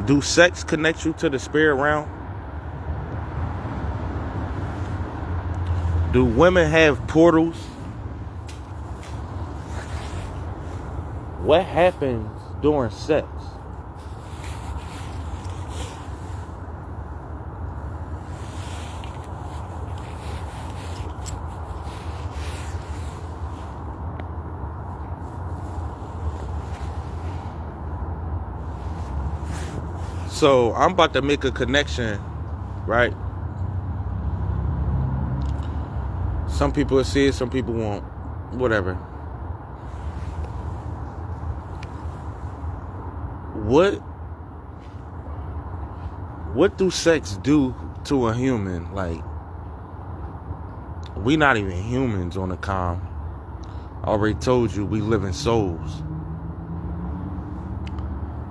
Do sex connect you to the spirit realm? Do women have portals? What happens during sex? So I'm about to make a connection, right? Some people will see it, some people won't. Whatever. What do sex do to a human? Like, we not even humans on the calm. I already told you we live in souls.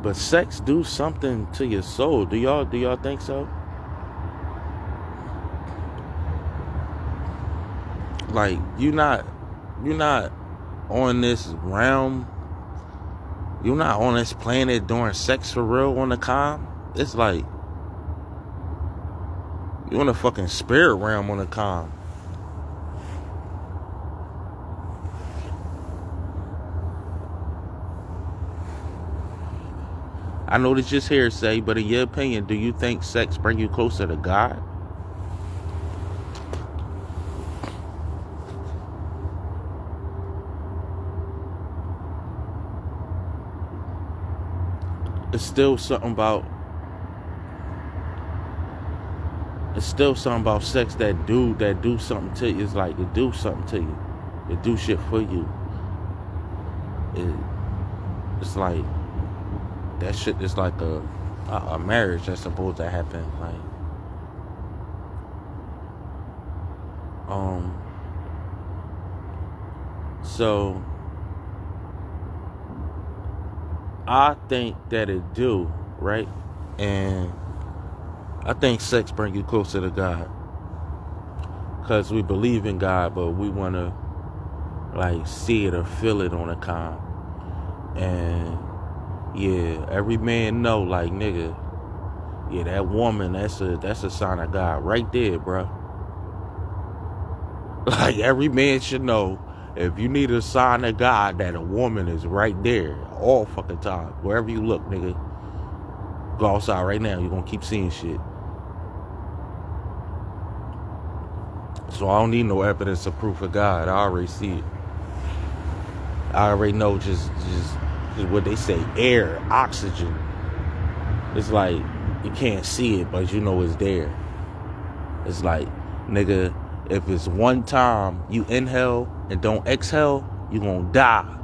But sex do something to your soul. Do y'all think so? Like, you're not on this realm. You're not on this planet doing sex for real on the calm. It's like you're in a fucking spirit realm on the calm. I know this just hearsay, but in your opinion, do you think sex bring you closer to God? It's still something about sex that do something to you. It's like it do something to you. It do shit for you. It's like that shit is like a marriage that's supposed to happen. Like, so I think that it do, right? And I think sex bring you closer to God. Because we believe in God, but we want to like see it or feel it on a calm. And yeah, every man know, like, nigga, yeah, that woman, that's a sign of God right there, bro. Like, every man should know, if you need a sign of God, that a woman is right there all fucking time. Wherever you look, nigga, go outside right now, you're gonna keep seeing shit. So I don't need no evidence or proof of God. I already see it. I already know just what they say, air, oxygen. It's like, you can't see it, but you know it's there. It's like, nigga, if it's one time you inhale and don't exhale, you gonna die.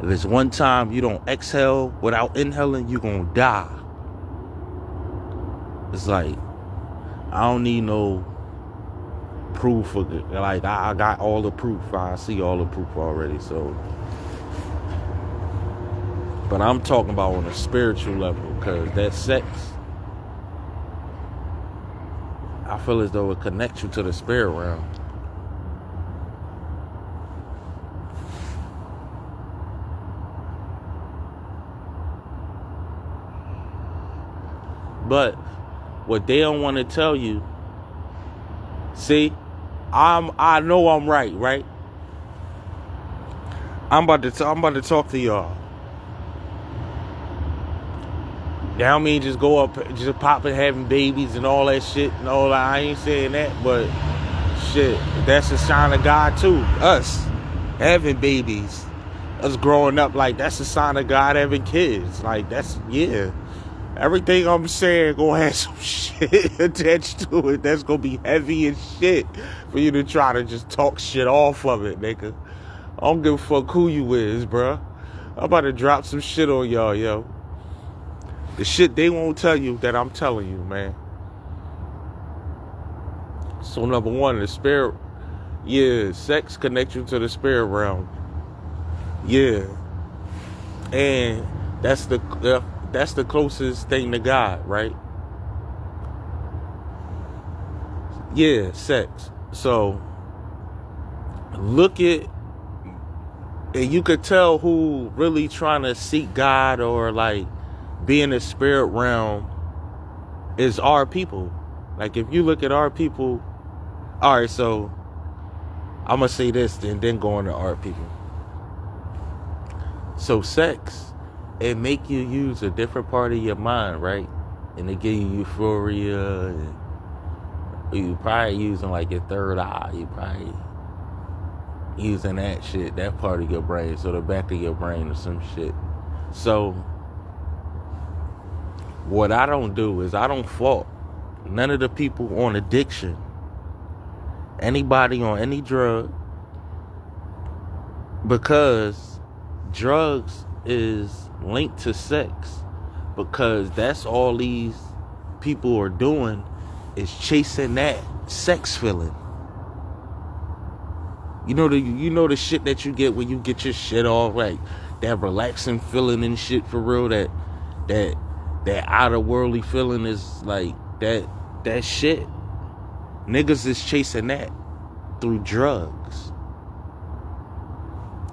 If it's one time you don't exhale without inhaling, you gonna die. It's like, I don't need no proof of it. Like, I got all the proof. I see all the proof already, so. But I'm talking about on a spiritual level, because that sex, I feel as though it connects you to the spirit realm. But what they don't want to tell you, see, I know I'm right? I'm about to talk to y'all. Now I mean, just go up, just popping, having babies and all that shit and all that. I ain't saying that, but shit, that's a sign of God too. Us having babies, us growing up, like, that's a sign of God having kids. Like, that's, yeah. Everything I'm saying gonna have some shit attached to it that's gonna be heavy as shit for you to try to just talk shit off of it, nigga. I don't give a fuck who you is, bruh. I'm about to drop some shit on y'all, yo. The shit they won't tell you that I'm telling you, man. So number one, the spirit, yeah, sex connects you to the spirit realm. Yeah. And that's the closest thing to God, right? Yeah, sex. So look at, and you could tell who really trying to seek God or like be in the spirit realm is our people. Like, if you look at our people, all right, so I'm going to say this and then go on to our people. So sex, it make you use a different part of your mind, right? And it give you euphoria. And you probably using like your third eye. You probably using that shit, that part of your brain. So the back of your brain or some shit. So what I don't do is I don't fault none of the people on addiction, anybody on any drug, because drugs is linked to sex, because that's all these people are doing is chasing that sex feeling. You know the shit that you get when you get your shit off, like that relaxing feeling and shit, for real, that outer worldly feeling is like that shit. Niggas is chasing that through drugs.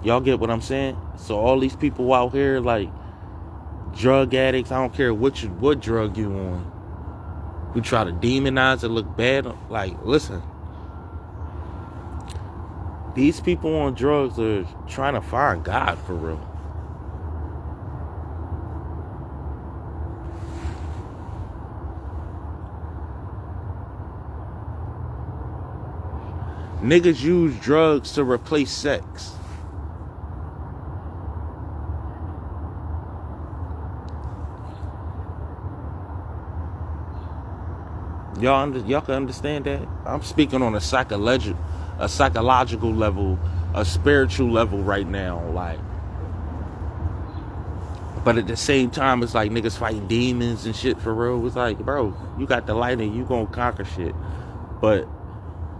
Y'all get what I'm saying? So all these people out here, like drug addicts, I don't care what drug you on, who try to demonize and look bad. Like, listen, these people on drugs are trying to find God for real. Niggas use drugs to replace sex. Y'all can understand that? I'm speaking on a psychological level, a spiritual level right now, like. But at the same time, it's like niggas fighting demons and shit, for real. It's like, bro, you got the light and you gonna conquer shit. But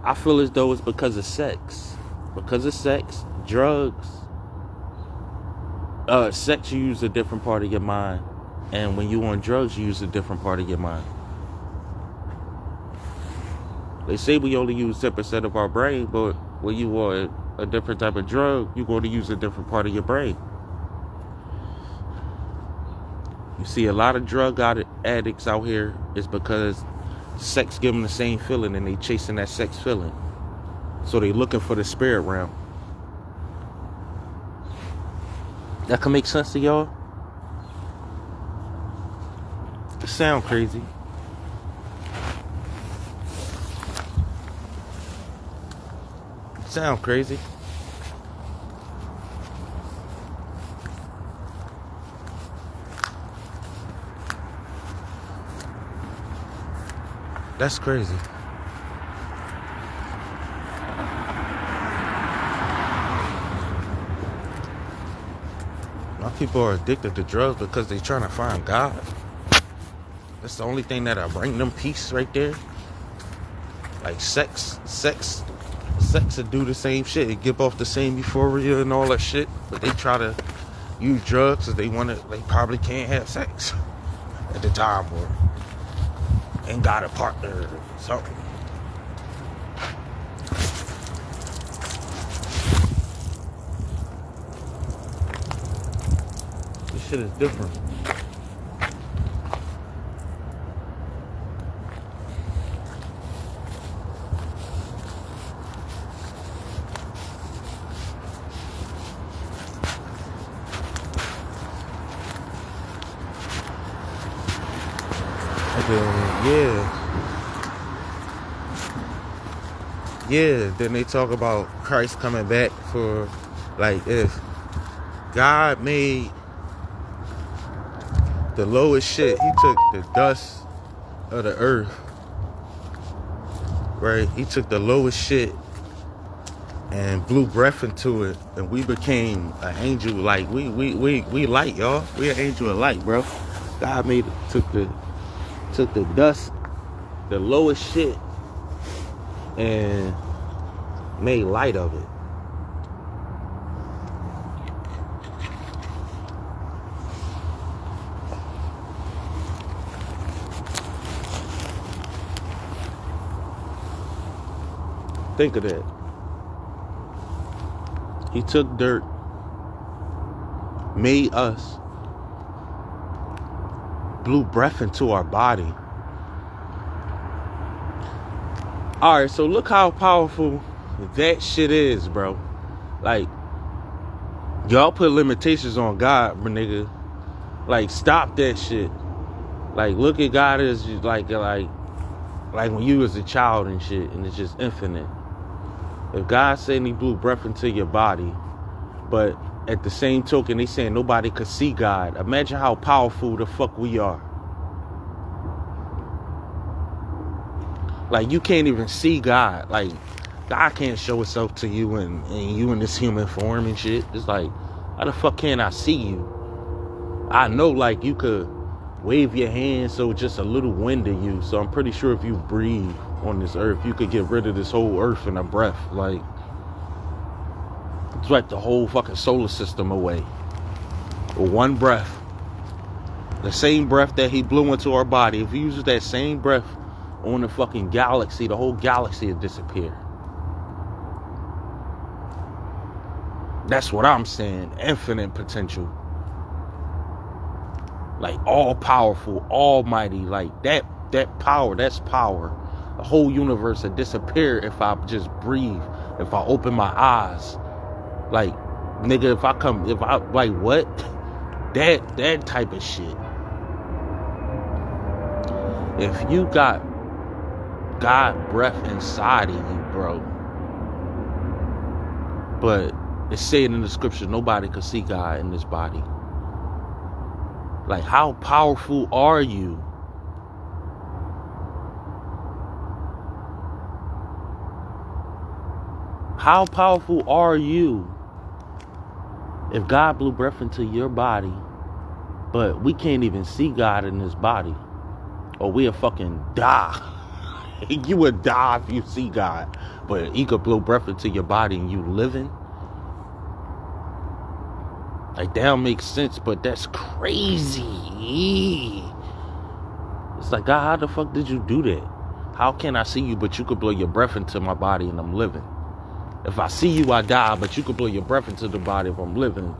I feel as though it's because of sex. Because of sex, drugs. Sex, you use a different part of your mind. And when you on drugs, you use a different part of your mind. They say we only use 10% of our brain, but when you want a different type of drug, you're going to use a different part of your brain. You see a lot of drug addicts out here is because sex give them the same feeling and they chasing that sex feeling. So they looking for the spirit realm. That can make sense to y'all? It sound crazy. Sound crazy. That's crazy. My people are addicted to drugs because they're trying to find God. That's the only thing that'll bring them peace right there. Like sex will do the same shit. It give off the same euphoria and all that shit. But they try to use drugs because they probably can't have sex at the time, or ain't got a partner or something. This shit is different. Yeah, then they talk about Christ coming back for, like, if God made the lowest shit, he took the dust of the earth, right? He took the lowest shit and blew breath into it, and we became an angel. Like, we light, y'all. We an angel of light, bro. God took the dust, the lowest shit, and made light of it. Think of that. He took dirt, made us, blew breath into our body. Alright, so look how powerful that shit is, bro. Like, y'all put limitations on God, my nigga. Like, stop that shit. Like, look at God as like when you was a child and shit, and it's just infinite. If God said he blew breath into your body, but at the same token, they saying nobody could see God. Imagine how powerful the fuck we are. Like, you can't even see God. Like, God can't show himself to you and you in this human form and shit. It's like, how the fuck can I see you? I know, like, you could wave your hand so just a little wind of you. So I'm pretty sure if you breathe on this earth, you could get rid of this whole earth in a breath. Like, it's like the whole fucking solar system away. One breath. The same breath that he blew into our body. If he uses that same breath on the fucking galaxy, the whole galaxy would disappear. That's what I'm saying. Infinite potential. Like, all powerful, almighty. Like, that power, that's power. The whole universe would disappear if I just breathe. If I open my eyes. Like, nigga, like, what? That type of shit. If you got God breath inside of you, bro. But it's saying in the scripture, nobody could see God in this body. Like, how powerful are you? How powerful are you? If God blew breath into your body, but we can't even see God in this body, or we'll fucking die. You would die if you see God, but he could blow breath into your body and you living. Like, that don't make sense, but that's crazy. It's like, God, how the fuck did you do that? How can I see you, but you could blow your breath into my body and I'm living? If I see you, I die, but you could blow your breath into the body if I'm living.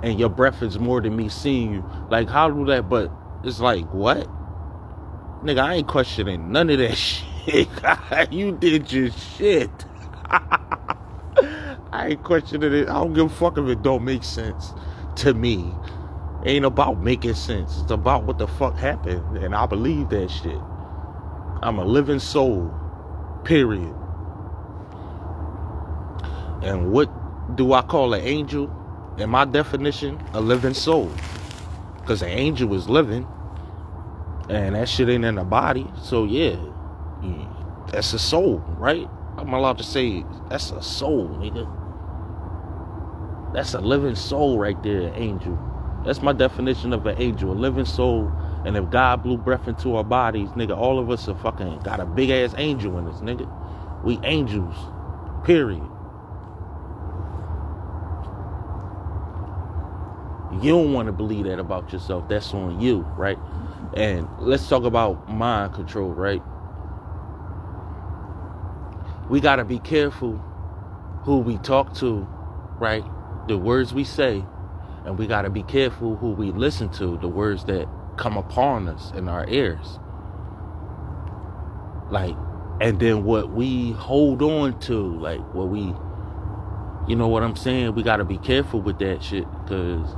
And your breath is more than me seeing you. Like, how do that? But it's like, what? Nigga, I ain't questioning none of that shit. You did your shit. I ain't questioning it. I don't give a fuck if it don't make sense to me. It ain't about making sense. It's about what the fuck happened. And I believe that shit. I'm a living soul. Period. And what do I call an angel? In my definition, a living soul. Because an angel is living. And that shit ain't in the body. So yeah, that's a soul, right? I'm allowed to say that's a soul, nigga. That's a living soul right there, an angel. That's my definition of an angel, a living soul. And if God blew breath into our bodies, nigga, all of us are fucking got a big ass angel in us, nigga. We angels, period. You don't want to believe that about yourself. That's on you, right? And let's talk about mind control, right? We got to be careful who we talk to, right? The words we say. And we got to be careful who we listen to, the words that come upon us in our ears. Like, and then what we hold on to, like what we, you know what I'm saying? We got to be careful with that shit, because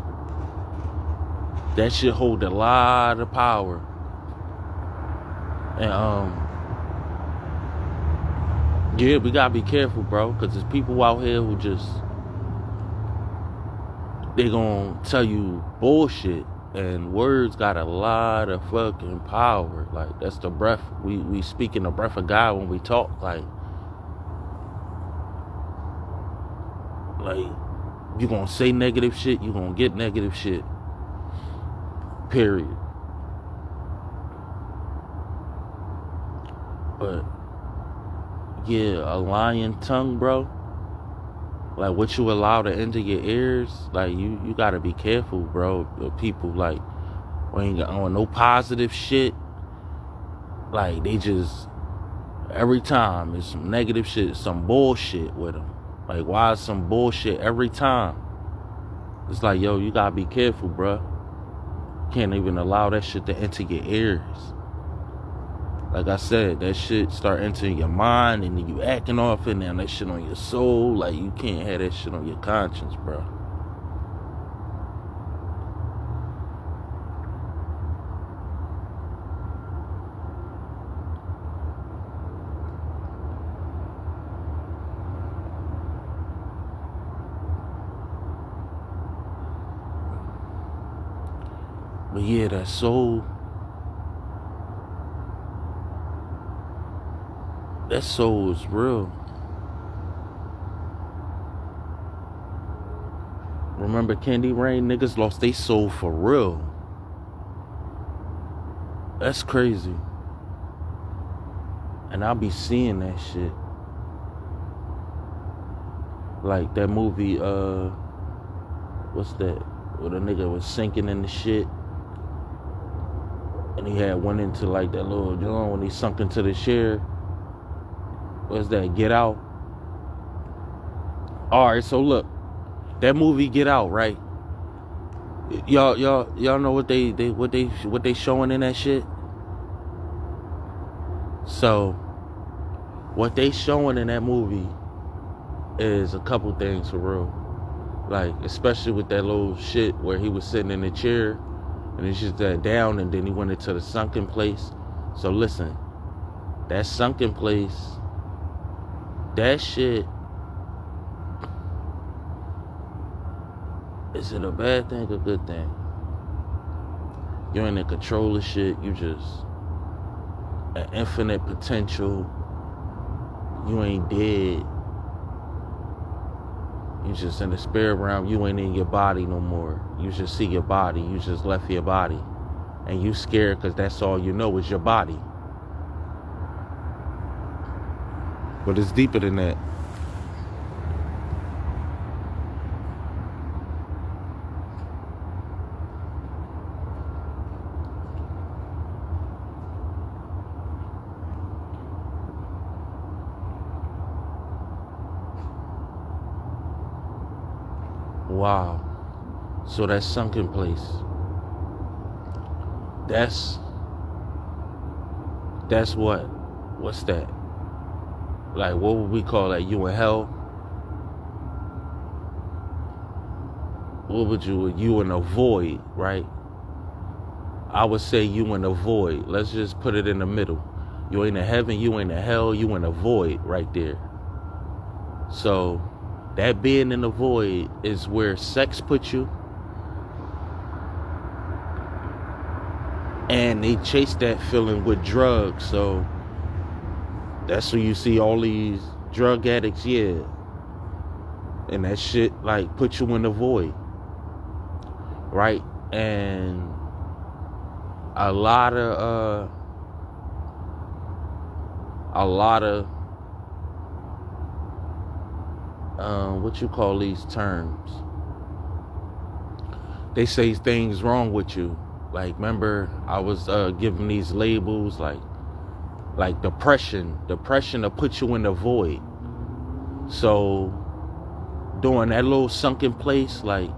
that shit hold a lot of power. And yeah, we gotta be careful, bro, because there's people out here who just, they gonna tell you bullshit. And words got a lot of fucking power. Like, that's the breath. We speak in the breath of God when we talk. Like you gonna say negative shit, you gonna get negative shit. Period. But yeah, a lying tongue, bro. Like, what you allow to enter your ears, like, you gotta be careful, bro. People, like, we ain't on no positive shit. Like, they just, every time it's some negative shit, some bullshit with them. Like, why is some bullshit every time? It's like, yo, you gotta be careful, bro. Can't even allow that shit to enter your ears. Like I said, that shit start entering your mind and then you acting off it, now that shit on your soul. Like, you can't have that shit on your conscience, bro. But yeah, that soul is real. Remember Candy Rain? Niggas lost their soul for real. That's crazy. And I'll be seeing that shit. Like that movie, what's that? Where the nigga was sinking in the shit. And he had went into like that little joint when he sunk into the chair. What's that? Get Out. Alright, so look. That movie Get Out, right? Y'all know what they showing in that shit? So what they showing in that movie is a couple things for real. Like, especially with that little shit where he was sitting in the chair and it's just that down, and then he went into the sunken place. So listen, that sunken place, that shit, is it a bad thing or a good thing? You ain't in control of shit. You just an infinite potential. You ain't dead. You just in the spirit realm. You ain't in your body no more. You just see your body. You just left your body. And you scared because that's all you know is your body. But it's deeper than that. Wow. So that sunken place, that's what's that? Like, what would we call that? You in hell? What would you in a void, right? I would say you in a void. Let's just put it in the middle. You ain't in heaven, you ain't in hell, you in a void right there. So that being in the void is where sex puts you. And they chase that feeling with drugs. So that's where you see all these drug addicts, yeah. And that shit, like, put you in the void. Right? And a lot of what you call these terms, they say things wrong with you. Like, remember I was giving these labels like depression will put you in the void. So doing that little sunken place, like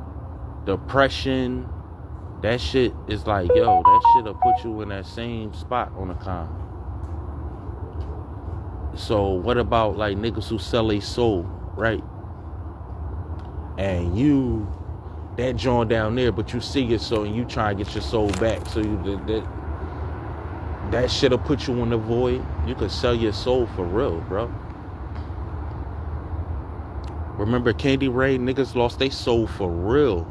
depression, that shit is like, yo, that shit'll put you in that same spot on the con. So what about like niggas who sell a soul, right? And you, that joint down there, but you see your soul and you try to get your soul back. So that shit'll put you in the void. You could sell your soul for real, bro. Remember Candy Rain? Niggas lost their soul for real.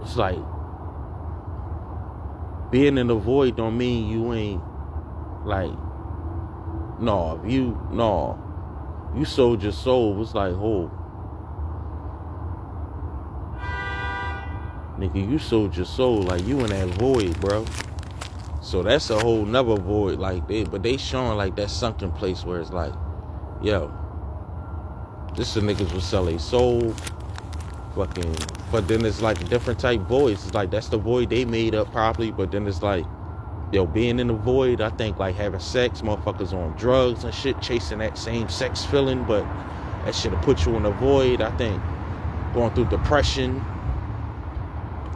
It's like, being in the void don't mean you ain't, like, you sold your soul. It's like, oh, nigga, you sold your soul. Like, you in that void, bro. So that's a whole nother void. Like, they showing like that sunken place where it's like, yo, this the niggas will sell a soul, fucking. But then it's like a different type voice. It's like, that's the void they made up properly. But then it's like, Yo, being in the void, I think like having sex, motherfuckers on drugs and shit, chasing that same sex feeling, but that shit'll put you in the void. I think going through depression,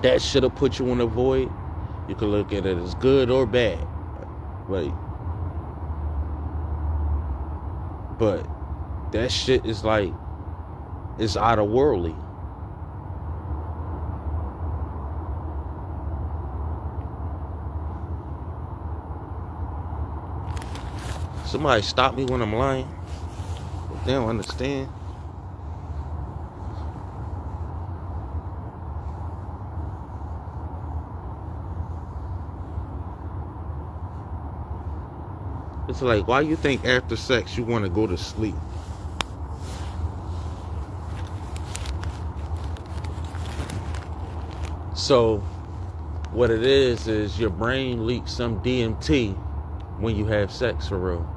that shit'll put you in the void. You can look at it as good or bad. But that shit is like, it's out of worldly. Somebody stop me when I'm lying. They don't understand. It's like, why you think after sex you want to go to sleep? So what it is your brain leaks some DMT when you have sex for real.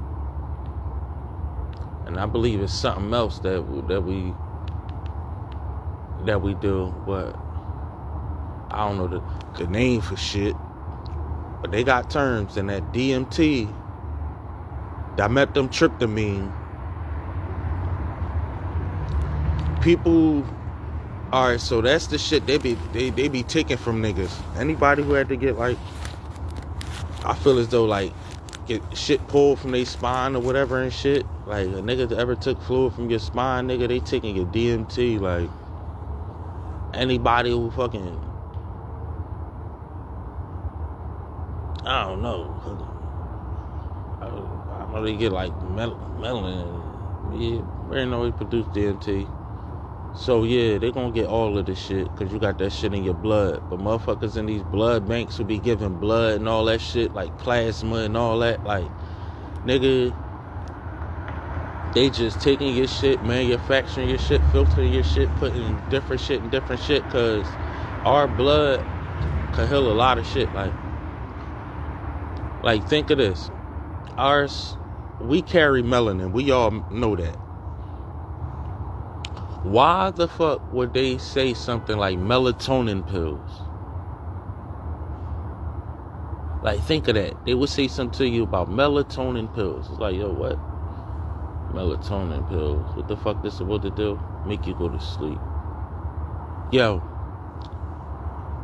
And I believe it's something else that we do, but I don't know the name for shit. But they got terms, and that DMT, dimethyltryptamine, people. All right, so that's the shit they be taking from niggas. Anybody who had to get like, I feel as though like get shit pulled from their spine or whatever and shit. Like a nigga that ever took fluid from your spine, nigga, they taking your DMT. Like anybody who fucking, I don't know. I know they get like melanin. Yeah, they know they produce DMT. So yeah, they gonna get all of this shit because you got that shit in your blood. But motherfuckers in these blood banks who be giving blood and all that shit, like plasma and all that, like, nigga, they just taking your shit, manufacturing your shit, filtering your shit, putting different shit in different shit, because our blood can heal a lot of shit. Like think of this. We carry melanin. We all know that. Why the fuck would they say something like melatonin pills? Like, think of that. They would say something to you about melatonin pills. It's like, yo, what? Melatonin pills. What the fuck this supposed to do? Make you go to sleep. Yo,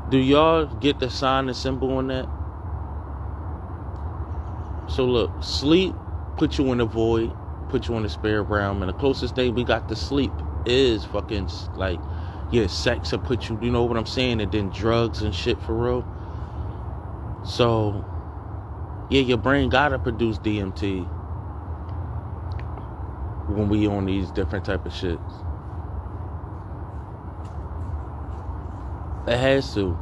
do y'all get the sign and symbol on that? So look, sleep put you in the void, put you in the spirit realm, and the closest thing we got to sleep is fucking like, yeah, sex will put you, you know what I'm saying, and then drugs and shit for real. So yeah, your brain gotta produce DMT when we on these different type of shits. It has to.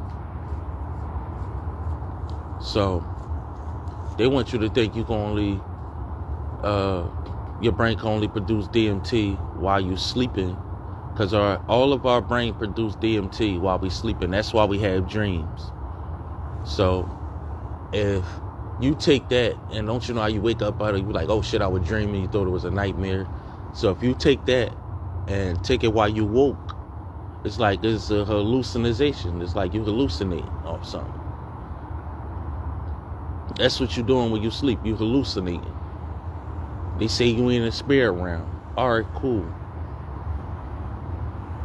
So they want you to think you can only your brain can only produce DMT while you sleeping, because all of our brain produce DMT while we sleeping. That's why we have dreams. So if you take that, and don't you know how you wake up out of it, you're like, oh shit, I was dreaming, you thought it was a nightmare. So if you take that and take it while you woke, it's like it's a hallucination. It's like you hallucinate or something. That's what you're doing when you sleep. You hallucinating. They say you in a spirit realm. Alright, cool.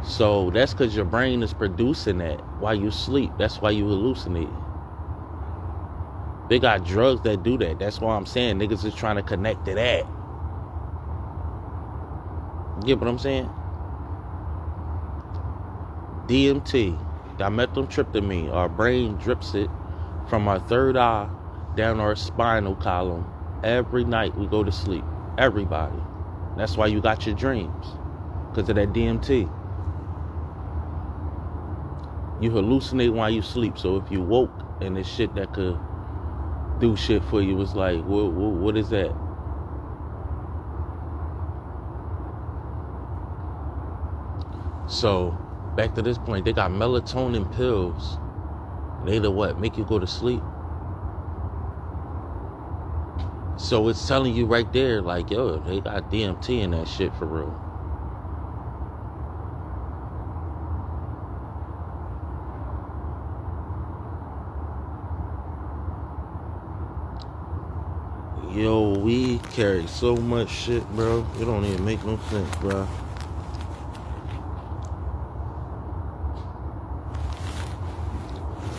So that's because your brain is producing that while you sleep. That's why you hallucinate. They got drugs that do that. That's why I'm saying niggas is trying to connect to that. You get what I'm saying? DMT, dimethyltryptamine. Our brain drips it from our third eye down our spinal column every night we go to sleep. Everybody. That's why you got your dreams, because of that DMT. You hallucinate while you sleep. So if you woke and this shit that could do shit for you, was like, what is that? So back to this point, they got melatonin pills. They the what? Make you go to sleep. So it's telling you right there, like, yo, they got DMT in that shit for real. Yo, we carry so much shit, bro. It don't even make no sense, bro.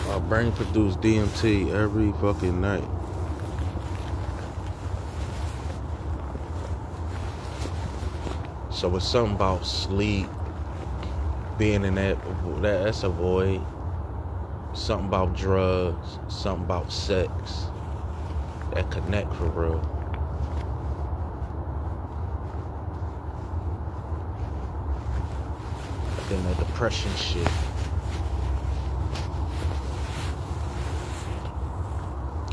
Our brain produce DMT every fucking night. So it's something about sleep, being in that's a void. Something about drugs, something about sex that connect for real. Then that depression shit.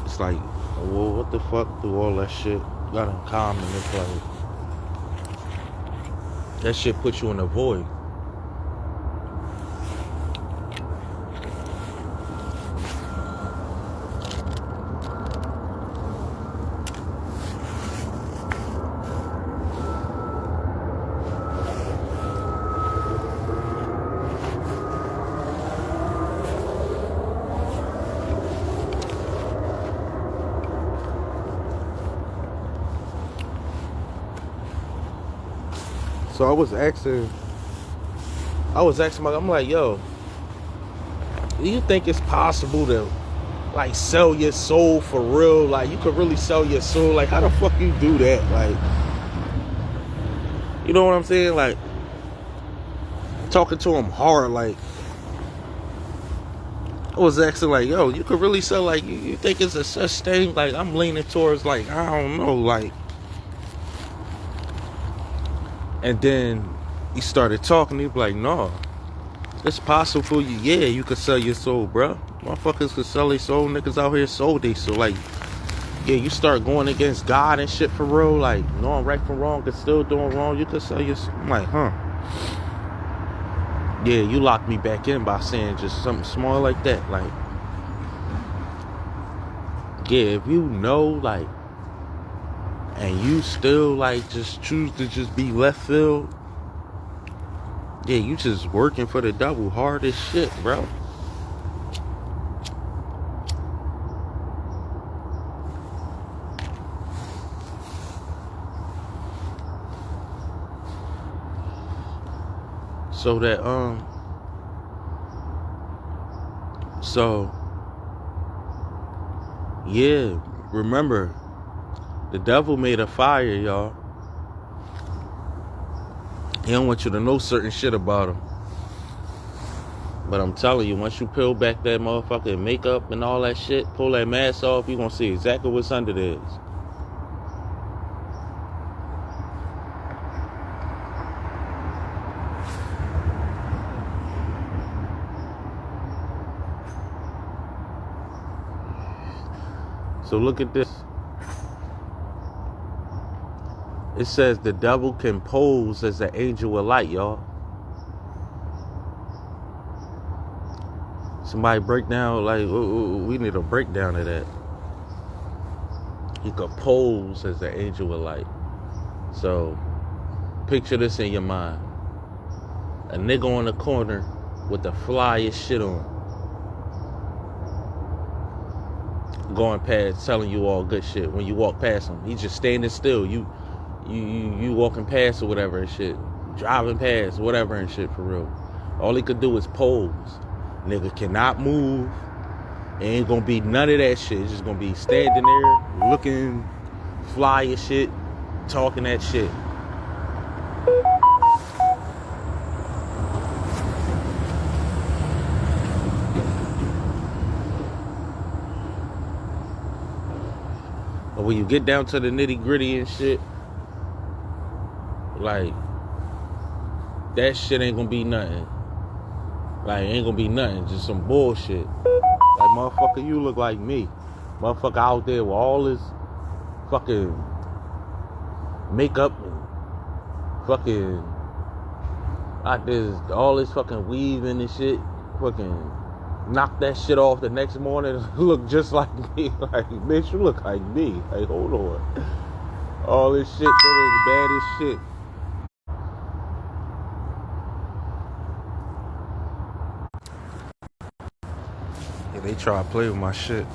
It's like, well, what the fuck do all that shit got in common? It's like, that shit puts you in a void. So I was asking I'm like, yo, do you think it's possible to like sell your soul for real? Like, you could really sell your soul? Like, how the fuck you do that? Like, you know what I'm saying? Like, talking to him hard, like, I was asking, like, yo, you could really sell, like, you think it's a such thing? Like, I'm leaning towards, like, I don't know, like. And then he started talking. He was like, no, it's possible for you. Yeah, you could sell your soul, bro. Motherfuckers could sell their soul. Niggas out here sold their soul. Like, yeah, you start going against God and shit for real. Like, knowing right from wrong, but still doing wrong. You could sell your soul. I'm like, huh. Yeah, you locked me back in by saying just something small like that. Like, yeah, if you know, like, and you still, like, just choose to just be left field, yeah, you just working for the devil hard as shit, bro. So that, yeah, remember, the devil made a fire, y'all. He don't want you to know certain shit about him. But I'm telling you, once you peel back that motherfucking makeup and all that shit, pull that mask off, you're gonna see exactly what's under this. So look at this. It says the devil can pose as an angel of light, y'all. Somebody break down, like, we need a breakdown of that. He could pose as an angel of light. So, picture this in your mind. A nigga on the corner with the flyest shit on. Going past, telling you all good shit. When you walk past him, he's just standing still. You walking past or whatever and shit. Driving past, whatever and shit for real. All he could do is pose. Nigga cannot move. It ain't gonna be none of that shit. It's just gonna be standing there, looking fly as shit, talking that shit. But when you get down to the nitty gritty and shit, like, that shit ain't gonna be nothing. Like, ain't gonna be nothing, just some bullshit. Like, motherfucker, you look like me. Motherfucker out there with all this fucking makeup and fucking, like this, all this fucking weaving and shit. Fucking knock that shit off the next morning, look just like me. Like, bitch, you look like me. Like, hold on. All this shit, so bad as shit. They try to play with my shit.